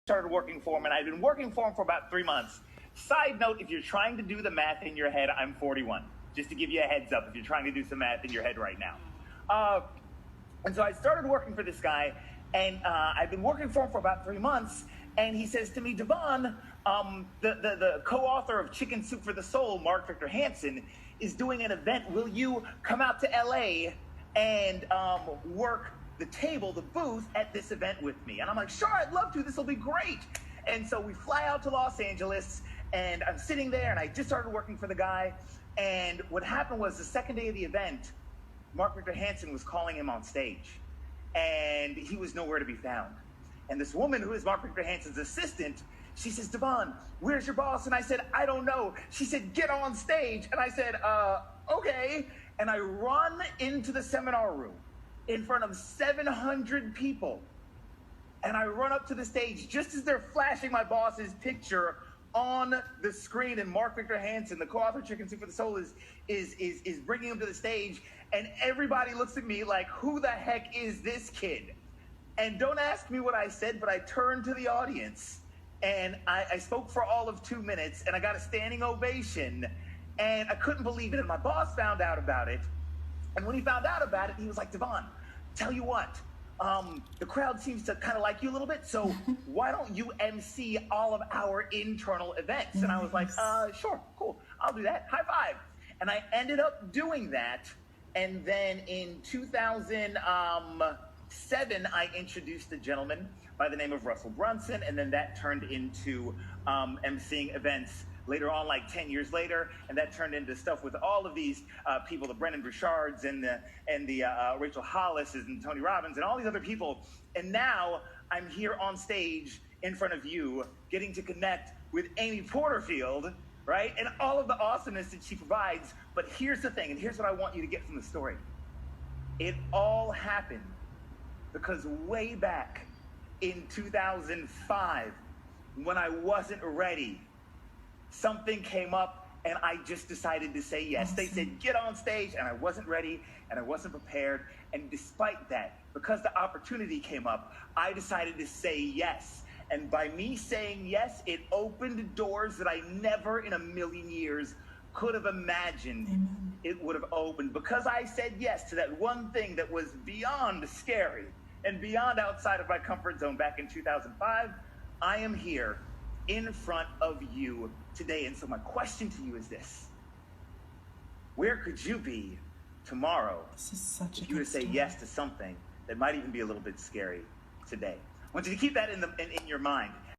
started working for him, and I'd been working for him for about 3 months. Side note, if you're trying to do the math in your head, I'm 41. Just to give you a heads up if you're trying to do some math in your head right now. And so I started working for this guy, and I've been working for him for about 3 months, and he says to me, Devon, the co-author of Chicken Soup for the Soul, Mark Victor Hansen, is doing an event. Will you come out to LA and work the table, the booth at this event with me? And I'm like, sure, I'd love to. This will be great. And so we fly out to Los Angeles, and I'm sitting there, and I just started working for the guy. And what happened was the second day of the event, Mark Victor Hansen was calling him on stage, and he was nowhere to be found. And this woman, who is Mark Victor Hansen's assistant, she says, Devon, where's your boss? And I said, I don't know. She said, get on stage. And I said, okay. And I run into the seminar room in front of 700 people. And I run up to the stage just as they're flashing my boss's picture on the screen, and Mark Victor Hansen, the co-author of Chicken Soup for the Soul, is bringing him to the stage, and everybody looks at me like, who the heck is this kid? And don't ask me what I said, but I turned to the audience, and I spoke for all of 2 minutes, and I got a standing ovation, and I couldn't believe it. And my boss found out about it, and when he found out about it, he was like, Devon, tell you what, the crowd seems to kind of like you a little bit, so why don't you MC all of our internal events? And I was like, sure, cool, I'll do that, high five. And I ended up doing that, and then in 2007, I introduced a gentleman by the name of Russell Brunson, and then that turned into emceeing events later on, like 10 years later, and that turned into stuff with all of these people, the Brendan Burchards and the Rachel Hollises and Tony Robbins and all these other people. And now I'm here on stage in front of you, getting to connect with Amy Porterfield, right? And all of the awesomeness that she provides. But here's the thing, and here's what I want you to get from the story. It all happened because way back in 2005, when I wasn't ready, something came up and I just decided to say yes. They said, get on stage, and I wasn't ready and I wasn't prepared. And despite that, because the opportunity came up, I decided to say yes. And by me saying yes, it opened doors that I never in a million years could have imagined it would have opened. Because I said yes to that one thing that was beyond scary and beyond outside of my comfort zone back in 2005, I am here in front of you today. And so my question to you is this: where could you be tomorrow if you were to say yes to something that might even be a little bit scary today? I want you to keep that in your mind.